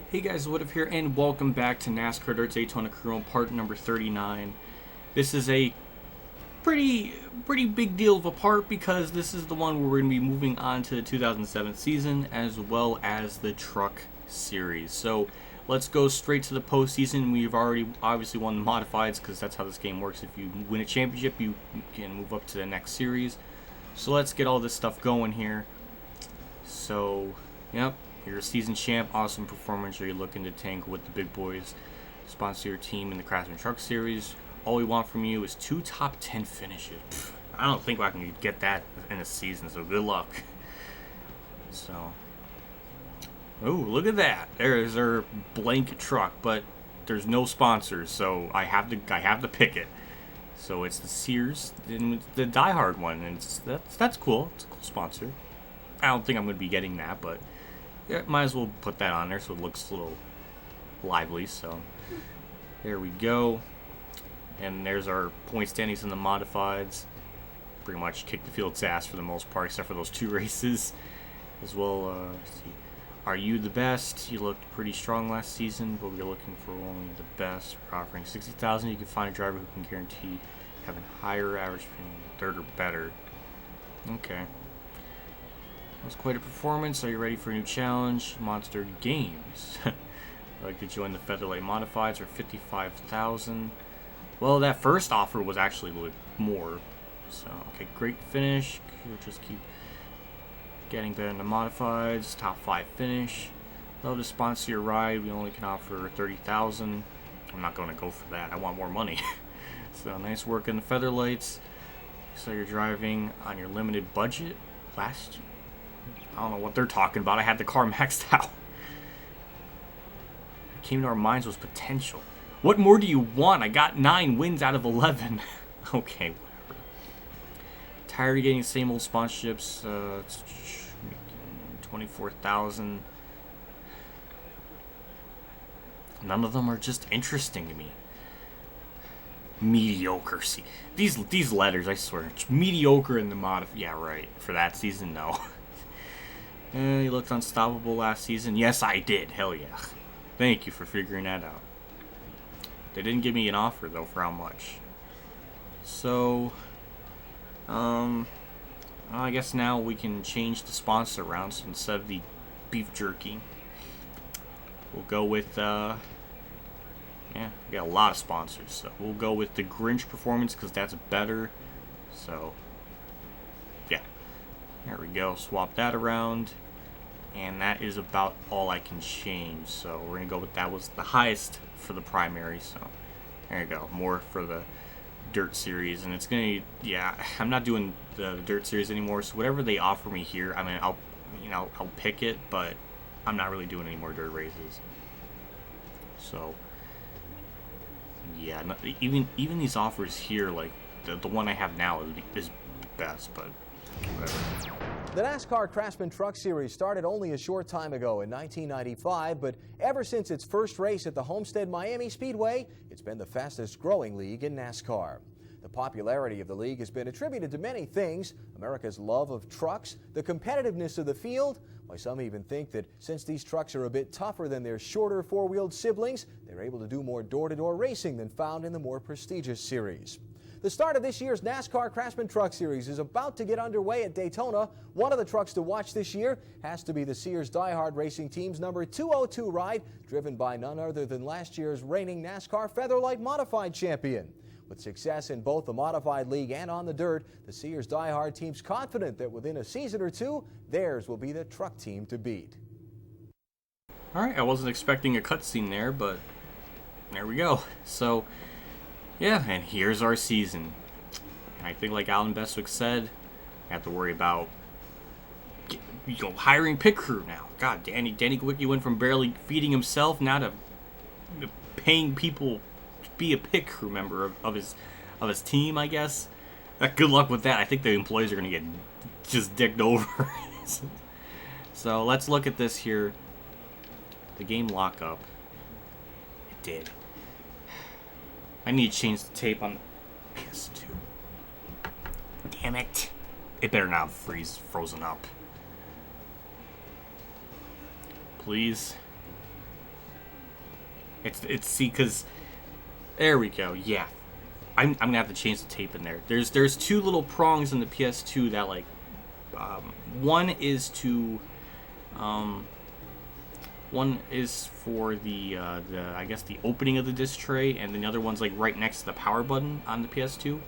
Hey guys, WhatiF here, and welcome back to NASCAR Dirt Daytona Career part number 39. This is a pretty big deal of a part because this is the one where we're going to be moving on to the 2007 season as well as the Truck Series. So let's go straight to the postseason. We've already obviously won the modifieds because that's how this game works. If you win a championship, you can move up to the next series. So let's get all this stuff going here. So, yep. You're a season champ, awesome performance. Are you looking to tank with the big boys? Sponsor your team in the Craftsman Truck Series. All we want from you is 2 top 10 finishes. I don't think I can get that in a season, so good luck. So, oh, look at that. There's our blank truck, but there's no sponsors, so I have to pick it. So it's the Sears, the Die Hard one, and that's cool. It's a cool sponsor. I don't think I'm going to be getting that, but yeah, might as well put that on there so it looks a little lively. So there we go. And there's our point standings in the modifieds. Pretty much kicked the field's ass for the most part, except for those 2 races. As well, let's see. Are you the best? You looked pretty strong last season, but we're looking for only the best. We're offering $60,000. You can find a driver who can guarantee having higher average finish, 3rd or better. Okay. That was quite a performance. Are you ready for a new challenge? Monster Games. I'd like to join the Featherlight Modifieds for $55,000. Well, that first offer was actually a little more. So, okay, great finish. We'll just keep getting better in the Modifieds. Top 5 finish. Love to sponsor your ride. We only can offer $30,000. I'm not going to go for that. I want more money. So, nice work in the Featherlights. So, you're driving on your limited budget last year. I don't know what they're talking about. I had the car maxed out. What came to our minds was potential. What more do you want? I got 9 wins out of 11. Okay, whatever. Tired of getting the same old sponsorships. It's 24,000. None of them are just interesting to me. Mediocre. See, these letters, I swear. It's mediocre in the mod. Yeah, right. For that season, no. You looked unstoppable last season. Yes, I did. Hell yeah. Thank you for figuring that out. They didn't give me an offer, though, for how much. So, I guess now we can change the sponsor around. So instead of the beef jerky, we'll go with, yeah, we got a lot of sponsors. So we'll go with the Grinch Performance because that's better. So, yeah. There we go. Swap that around. And that is about all I can change. So we're going to go with that was the highest for the primary. So there you go. More for the Dirt Series. And it's going to, yeah, I'm not doing the Dirt Series anymore. So whatever they offer me here, I mean, I'll pick it. But I'm not really doing any more dirt races. So, yeah, even these offers here, like the one I have now is best. But whatever. The NASCAR Craftsman Truck Series started only a short time ago in 1995, but ever since its first race at the Homestead Miami Speedway, it's been the fastest growing league in NASCAR. The popularity of the league has been attributed to many things: America's love of trucks, the competitiveness of the field. Why some even think that since these trucks are a bit tougher than their shorter 4-wheeled siblings, they're able to do more door-to-door racing than found in the more prestigious series. The start of this year's NASCAR Craftsman Truck Series is about to get underway at Daytona. One of the trucks to watch this year has to be the Sears Die Hard Racing Team's number 202 ride, driven by none other than last year's reigning NASCAR Featherlight Modified champion. With success in both the Modified League and on the dirt, the Sears Die Hard team's confident that within a season or 2, theirs will be the truck team to beat. All right, I wasn't expecting a cutscene there, but there we go. So, yeah, and here's our season. I think, like Alan Bestwick said, I have to worry about hiring pit crew now. God, Danny Gwicki went from barely feeding himself now to paying people to be a pit crew member of his team, I guess. Good luck with that. I think the employees are going to get just dicked over. So let's look at this here. The game lockup. It did. I need to change the tape on the PS2. Damn it. It better not frozen up. Please. See, because there we go. Yeah, I'm gonna have to change the tape in there. There's two little prongs in the PS2 that like, one is for the I guess the opening of the disc tray, and then the other one's like right next to the power button on the PS2,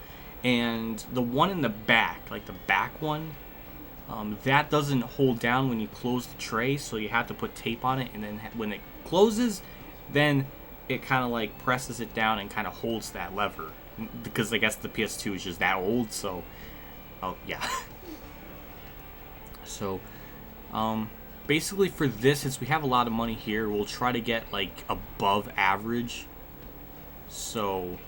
and the one in the back, like the back one, that doesn't hold down when you close the tray, so you have to put tape on it, and then when it closes, then it kind of like presses it down and kind of holds that lever, because I guess the PS2 is just that old. So, oh yeah. So, basically for this, since we have a lot of money here, we'll try to get like above average. So,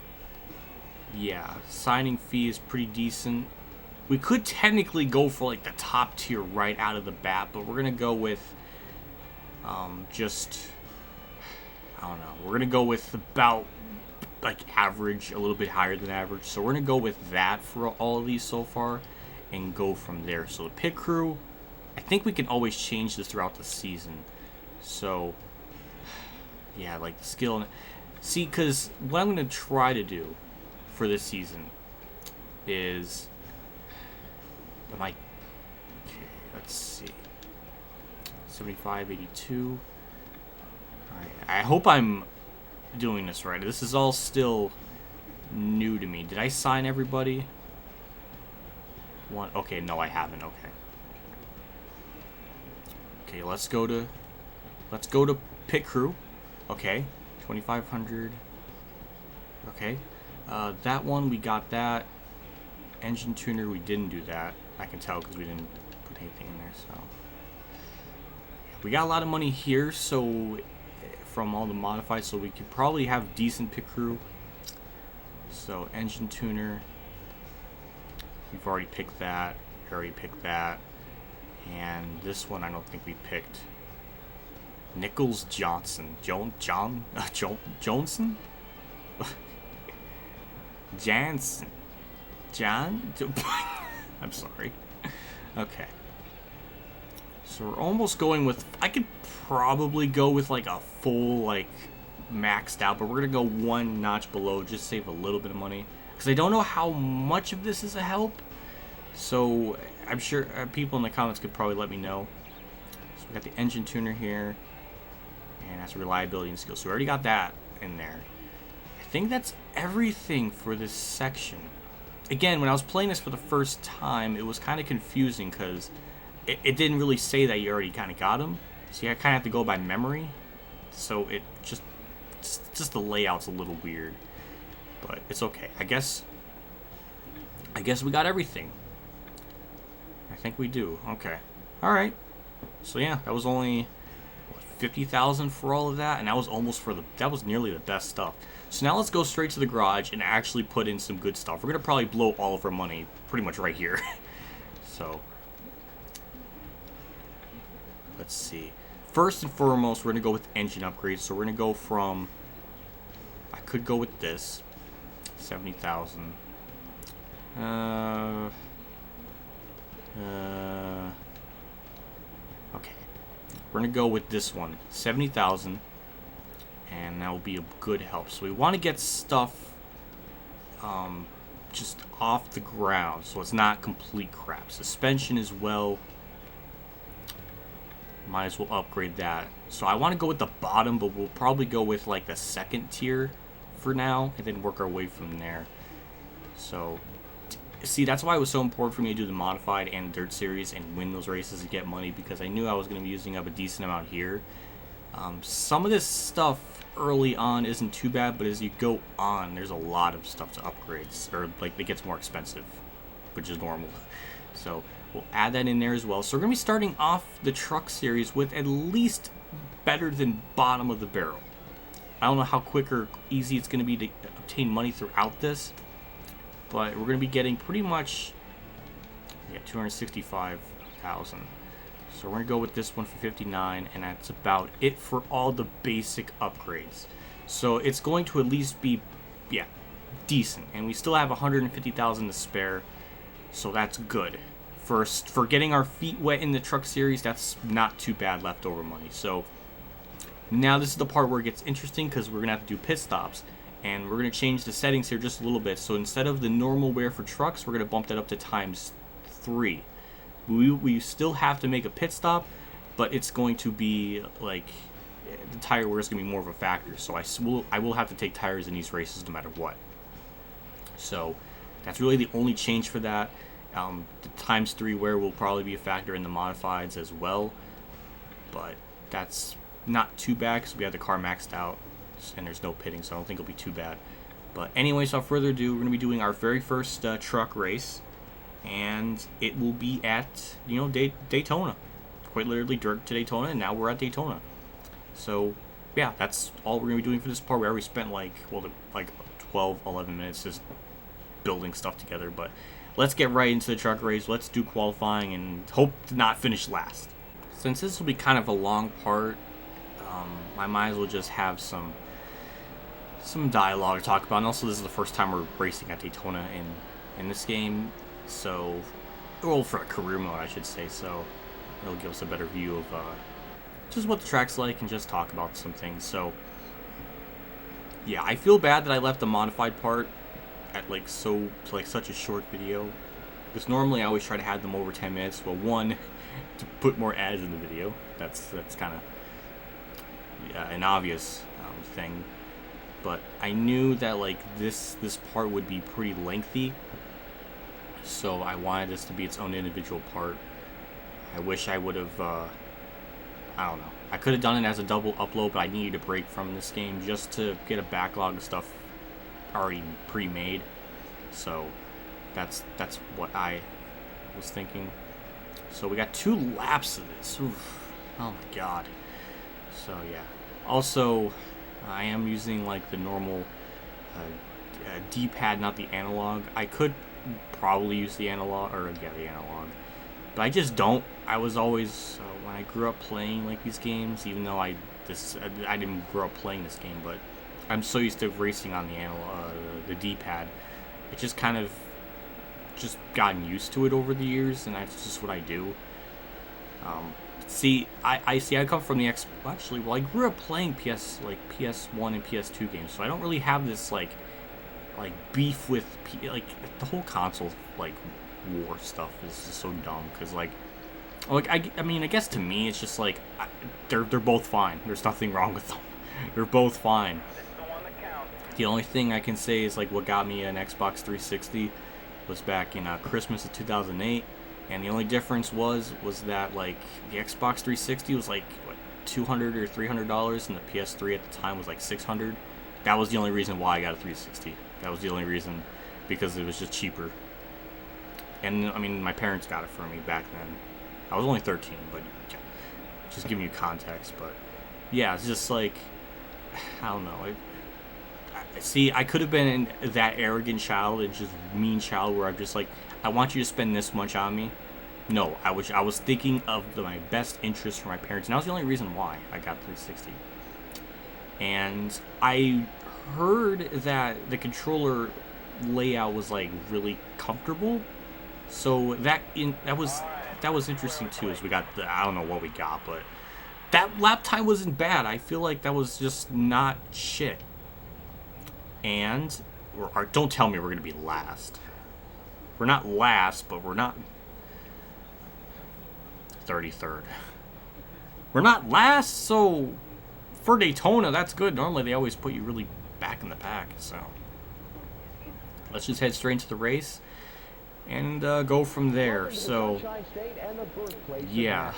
yeah, signing fee is pretty decent. We could technically go for like the top tier right out of the bat, but we're gonna go with just, I don't know, we're gonna go with about like average, a little bit higher than average. So we're gonna go with that for all of these so far and go from there. So the pit crew, I think we can always change this throughout the season. So yeah, like the skill. See, because what I'm gonna try to do for this season is, okay, let's see, 75, 82. Alright, I hope I'm doing this right. This is all still new to me. Did I sign everybody? One. Okay, no, I haven't. Okay. Okay, let's go to pit crew. Okay, 2,500. Okay, that one we got that. Engine tuner, we didn't do that. I can tell because we didn't put anything in there. So we got a lot of money here, so from all the modified, so we could probably have decent pit crew. So engine tuner, we've already picked that. We already picked that, and this one I don't think we picked. Nichols Johnson, Johnson, Jansen. John? I'm sorry. Okay. So we're almost going with, I could probably go with like a full, like, maxed out, but we're going to go one notch below, just save a little bit of money. Because I don't know how much of this is a help. So I'm sure people in the comments could probably let me know. So we got the engine tuner here. And that's reliability and skill. So we already got that in there. I think that's everything for this section. Again, when I was playing this for the first time, it was kind of confusing because it didn't really say that you already kind of got them. So you kind of have to go by memory. So it just the layout's a little weird. But it's okay. I guess we got everything. I think we do. Okay. All right. So yeah, that was only 50,000 for all of that, and that was almost that was nearly the best stuff. So now let's go straight to the garage and actually put in some good stuff. We're gonna probably blow all of our money pretty much right here. So let's see. First and foremost, we're gonna go with engine upgrades. So we're gonna go from, I could go with this 70,000. Okay. We're going to go with this one, 70,000, and that will be a good help. So we want to get stuff just off the ground, so it's not complete crap. Suspension as well, might as well upgrade that. So I want to go with the bottom, but we'll probably go with like the second tier for now, and then work our way from there. So see, that's why it was so important for me to do the modified and dirt series and win those races to get money, because I knew I was going to be using up a decent amount here. Some of this stuff early on isn't too bad, but as you go on, there's a lot of stuff to upgrade, or like it gets more expensive, which is normal. So we'll add that in there as well. So we're going to be starting off the truck series with at least better than bottom of the barrel. I don't know how quick or easy it's going to be to obtain money throughout this, but we're going to be getting pretty much, yeah, 265,000. So we're going to go with this one for 59, and that's about it for all the basic upgrades. So it's going to at least be, yeah, decent. And we still have 150,000 to spare, so that's good. For getting our feet wet in the truck series, that's not too bad leftover money. So Now this is the part where it gets interesting because we're going to have to do pit stops. And we're going to change the settings here just a little bit. So instead of the normal wear for trucks, we're going to bump that up to ×3. We still have to make a pit stop, but it's going to be like the tire wear is going to be more of a factor. So I will have to take tires in these races no matter what. So that's really the only change for that. The ×3 wear will probably be a factor in the modifieds as well, but that's not too bad because we have the car maxed out and there's no pitting, so I don't think it'll be too bad. But anyways, without further ado, we're going to be doing our very first truck race, and it will be at, you know, Daytona. Quite literally dirt to Daytona, and now we're at Daytona. So yeah, that's all we're going to be doing for this part. We already spent like 12-11 minutes just building stuff together, but let's get right into the truck race. Let's do qualifying and hope to not finish last. Since this will be kind of a long part, I might as well just have some dialogue to talk about. And also, this is the first time we're racing at Daytona in this game, so, well, for a career mode, I should say. So it'll give us a better view of just what the track's like and just talk about some things. So yeah, I feel bad that I left the modified part at such a short video, because normally I always try to have them over 10 minutes. Well, one, to put more ads in the video. That's kind of an obvious thing, but I knew that like this part would be pretty lengthy, so I wanted this to be its own individual part. I wish I would have I don't know, I could have done it as a double upload, but I needed a break from this game just to get a backlog of stuff already pre-made. So that's what I was thinking. So we got 2 laps of this. Oof. Oh my god. So yeah. Also, I am using like the normal D-pad, not the analog. I could probably use the analog, or yeah, the analog, but I just don't. I was always when I grew up playing like these games, even though I didn't grow up playing this game, but I'm so used to racing on the analog, the D-pad. It just kind of just gotten used to it over the years, and that's just what I do. I come from the I grew up playing PS1 and PS2 games, so I don't really have this like beef with the whole console like war stuff is just so dumb, because I mean, I guess to me it's just like they're both fine. There's nothing wrong with them. They're both fine. The only thing I can say is like what got me an Xbox 360 was back in Christmas of 2008. And the only difference was that like the Xbox 360 was like what, $200 or $300, and the PS3 at the time was like $600. That was the only reason why I got a 360. That was the only reason, because it was just cheaper. And I mean, my parents got it for me back then. I was only 13, but just giving you context. But yeah, it's just like, I don't know. See, I could have been that arrogant child and just mean child where I'm just like, I want you to spend this much on me. No, I was thinking of my best interest for my parents, and that was the only reason why I got 360. And I heard that the controller layout was like really comfortable, so that was interesting too. As we got I don't know what we got, but that lap time wasn't bad. I feel like that was just not shit. And don't tell me we're gonna be last. We're not last, but we're not 33rd. We're not last, so for Daytona, that's good. Normally, they always put you really back in the pack, so let's just head straight into the race and go from there. So yeah,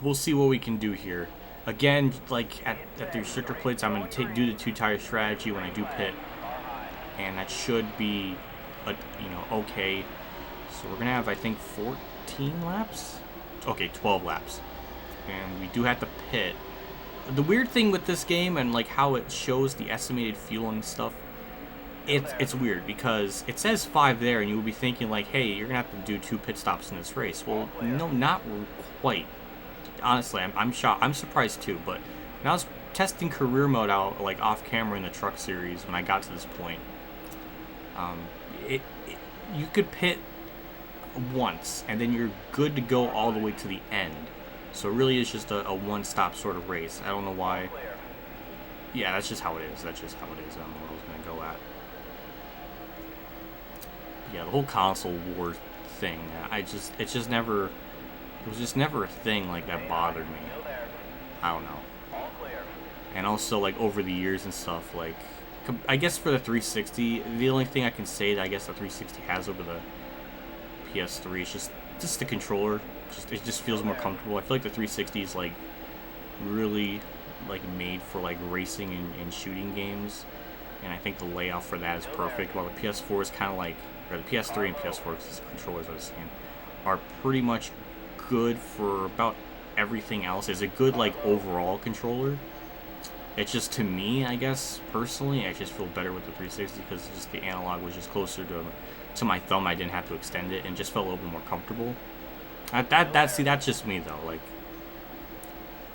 we'll see what we can do here. Again, like at the restrictor plates, I'm going to do the 2-tire strategy when I do pit, and that should be okay. So we're gonna have, I think, 14 laps. Okay, 12 laps, and we do have to pit. The weird thing with this game and like how it shows the estimated fuel and stuff, it's weird because it says 5 there, and you would be thinking like, hey, you're gonna have to do 2 pit stops in this race. Well, no, not quite. Honestly, I'm shocked. I'm surprised too. But when I was testing career mode out like off camera in the truck series, when I got to this point, you could pit once and then you're good to go all the way to the end. So it really is just a one-stop sort of race. I don't know why. Yeah, that's just how it is. That's just how it is. I don't know what I was going to go at. Yeah, the whole console war thing, it was just never a thing like that bothered me. I don't know. And also, like, over the years and stuff, like, I guess for the 360, the only thing I can say that I guess the 360 has over the PS3 is just the controller. It just feels more comfortable. I feel like the 360 is, like, really, like, made for, like, racing and shooting games. And I think the layout for that is perfect, while the PS4 is kind of like, or the PS3 and PS4, because the controllers I was saying, are pretty much good for about everything else. It's a good, like, overall controller. It's just, to me, I guess, personally, I just feel better with the 360 because just the analog was just closer to my thumb. I didn't have to extend it and just felt a little bit more comfortable. See, that's just me, though. Like,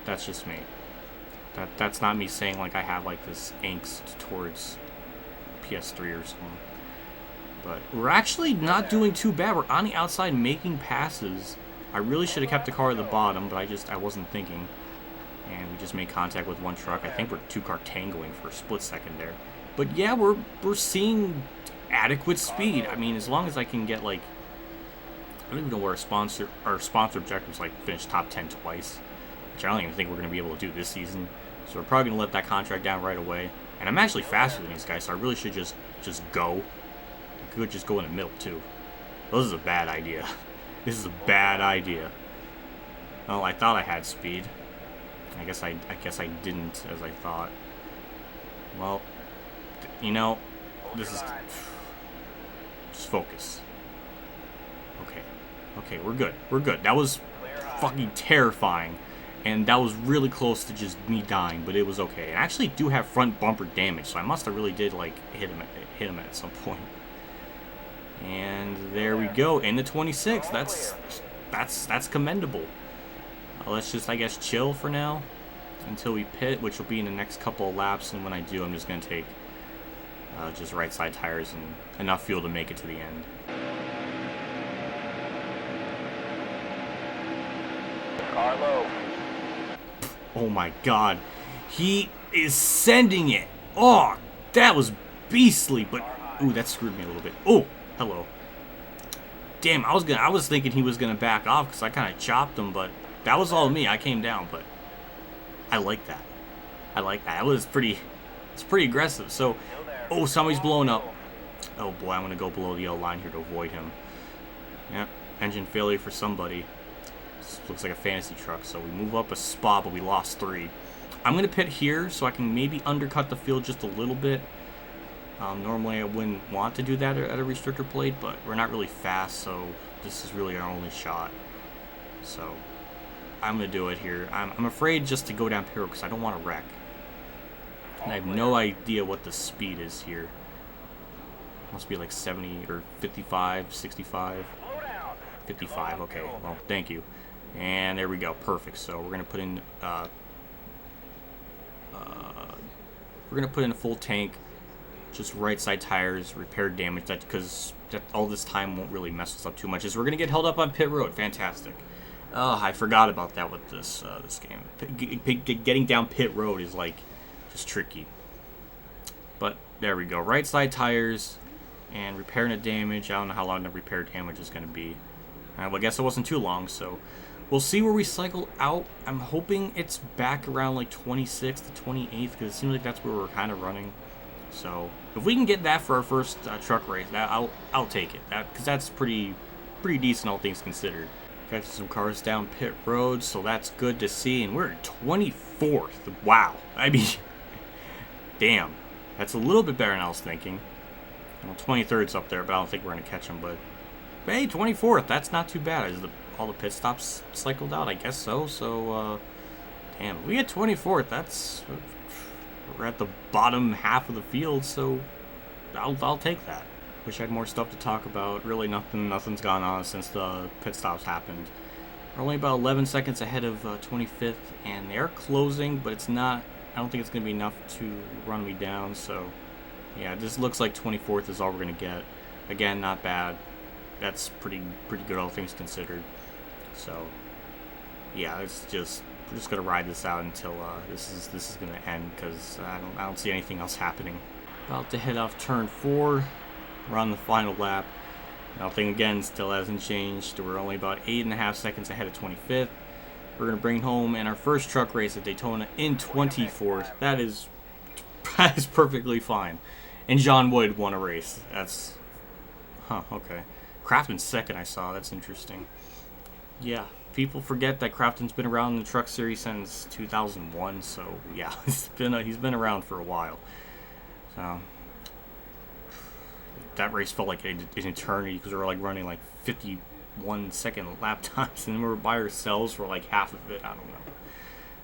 that's just me. That's not me saying, like, I have, like, this angst towards PS3 or something. But we're actually not doing too bad. We're on the outside making passes. I really should have kept the car at the bottom, but I wasn't thinking. And we just made contact with one truck. I think we're two-car tangoing for a split second there. But yeah, we're seeing adequate speed. I mean, as long as I can get, like, I don't even know where our sponsor objective was, like, finish top 10 twice, which I don't even think we're going to be able to do this season. So we're probably going to let that contract down right away. And I'm actually faster than these guys, so I really should just go. I could just go in the middle, too. This is a bad idea. This is a bad idea. Well, I thought I had speed. I guess I didn't, as I thought. Well, you know, this is... Just focus. Okay, we're good. We're good. That was fucking terrifying. And that was really close to just me dying, but it was okay. I actually do have front bumper damage, so I must have really did, like, hit him at some point. And there we go. In the 26. That's commendable. Let's just, I guess, chill for now until we pit, which will be in the next couple of laps. And when I do, I'm just going to take just right side tires and enough fuel to make it to the end. Carlo. Oh my god. He is sending it. Oh, that was beastly, but ooh, that screwed me a little bit. Oh, hello. Damn, I was thinking he was going to back off because I kind of chopped him, but that was all me. I came down, but I like that. It's pretty aggressive. So, oh, somebody's blowing up. Oh boy, I'm going to go below the yellow line here to avoid him. Yep, engine failure for somebody. This looks like a fantasy truck, so we move up a spot, but we lost 3. I'm going to pit here so I can maybe undercut the field just a little bit. Normally I wouldn't want to do that at a restrictor plate, but we're not really fast, so this is really our only shot. So I'm going to do it here. I'm afraid just to go down pit road because I don't want to wreck. And I have no idea what the speed is here. Must be like 70 or 55, 65. 55, okay. Well, thank you. And there we go. Perfect. So we're going to put in a full tank. Just right side tires, repair damage, because all this time won't really mess us up too much. Is we're gonna get held up on pit road. Fantastic. Oh, I forgot about that with this game. Getting down pit road is like just tricky. But there we go. Right side tires and repairing the damage. I don't know how long the repair damage is gonna be. Well, I guess it wasn't too long, so we'll see where we cycle out. I'm hoping it's back around like 26th to 28th because it seems like that's where we're kind of running. So if we can get that for our first truck race, I'll take it. Because that's pretty decent, all things considered. Got some cars down pit road, so that's good to see. And we're 24th. Wow. I mean, damn. That's a little bit better than I was thinking. Well, 23rd's up there, but I don't think we're going to catch them. But hey, 24th. That's not too bad. Is all the pit stops cycled out? I guess so. So, damn. If we get 24th, that's... We're at the bottom half of the field, so I'll take that. Wish I had more stuff to talk about. Really, nothing's gone on since the pit stops happened. We're only about 11 seconds ahead of 25th, and they're closing, but it's not. I don't think it's going to be enough to run me down. So, yeah, this looks like 24th is all we're going to get. Again, not bad. That's pretty good, all things considered. So, yeah, it's just we're just gonna ride this out until this is gonna end, because I don't see anything else happening. About to head off turn 4. We're on the final lap. Nothing again still hasn't changed. We're only about 8.5 seconds ahead of 25th. We're gonna bring home in our first truck race at Daytona in 24th. That is perfectly fine. And John Wood won a race. That's okay. Crafton's second, I saw. That's interesting. Yeah, people forget that Crafton's been around in the truck series since 2001. So yeah, he's been around for a while. So that race felt like an eternity, because we were like running like 51-second lap times, and we were by ourselves for like half of it. I don't know.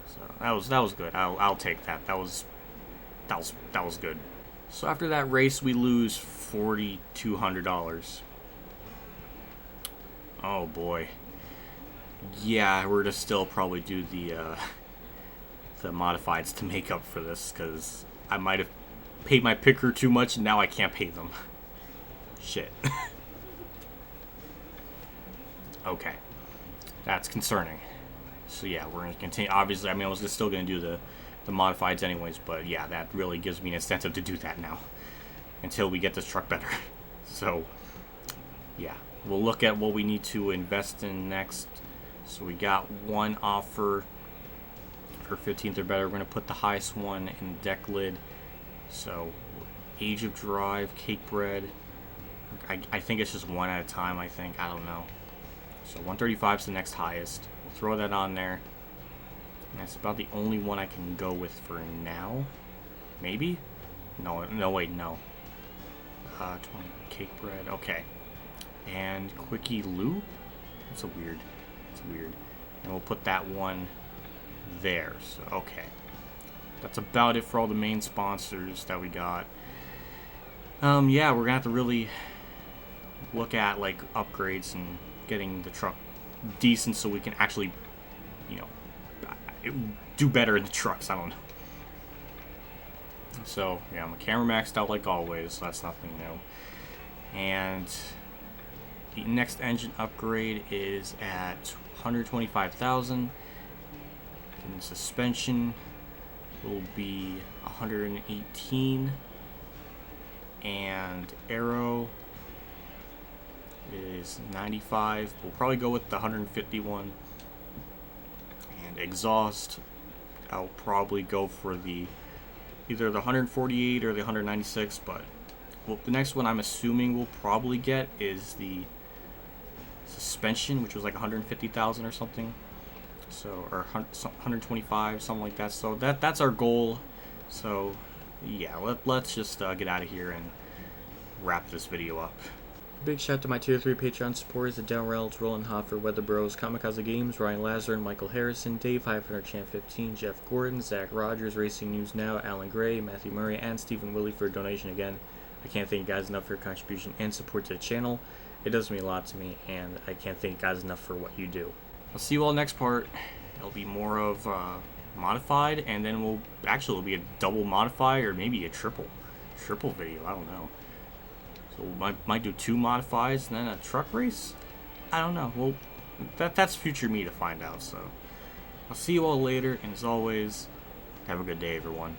So that was good. I'll take that. That was good. So after that race, we lose $4,200. Oh boy. Yeah, we're to still probably do the modifieds to make up for this, because I might have paid my picker too much, and now I can't pay them. Shit. Okay. That's concerning. So yeah, we're going to continue. Obviously, I mean, I was still going to do the modifieds anyways, but yeah, that really gives me an incentive to do that now until we get this truck better. So yeah, we'll look at what we need to invest in next. So we got one offer for 15th or better. We're going to put the highest one in the deck lid. So age of drive, cake bread. I think it's just one at a time, I think. I don't know. So 135 is the next highest. We'll throw that on there. And that's about the only one I can go with for now. Maybe? No, wait, no. 20 cake bread. Okay. And quickie loop? It's weird. And we'll put that one there. So, okay. That's about it for all the main sponsors that we got. Yeah, we're gonna have to really look at like upgrades and getting the truck decent so we can actually, you know, do better in the trucks. I don't know. So yeah, my camera maxed out like always, so that's nothing new. And the next engine upgrade is at 125,000. And suspension will be 118. And aero is 95. We'll probably go with the 151. And exhaust, I'll probably go for either the 148 or the 196, but the next one I'm assuming we'll probably get is the suspension, which was like 150,000 or something. So, or 125, something like that. So that's our goal. So yeah, let's just get out of here and wrap this video up. Big shout out to my Tier 3 Patreon supporters: the Reynolds, Roland Hofer, Weather Bros, KamikazeGames, Ronnie Lazzarine, Michael Harrison, Dave 500 Champ 15, Jeff Gordon, Zach Rogers, Racing News Now, Alan Gray, Matthew Murray, and Stephen Willey for a donation again. I can't thank you guys enough for your contribution and support to the channel. It does mean a lot to me, and I can't thank you guys enough for what you do. I'll see you all next part. It'll be more of modified, and then it'll be a double modify or maybe a triple video. I don't know. So we might do 2 modifies and then a truck race. I don't know. Well, that's future me to find out. So I'll see you all later, and as always, have a good day, everyone.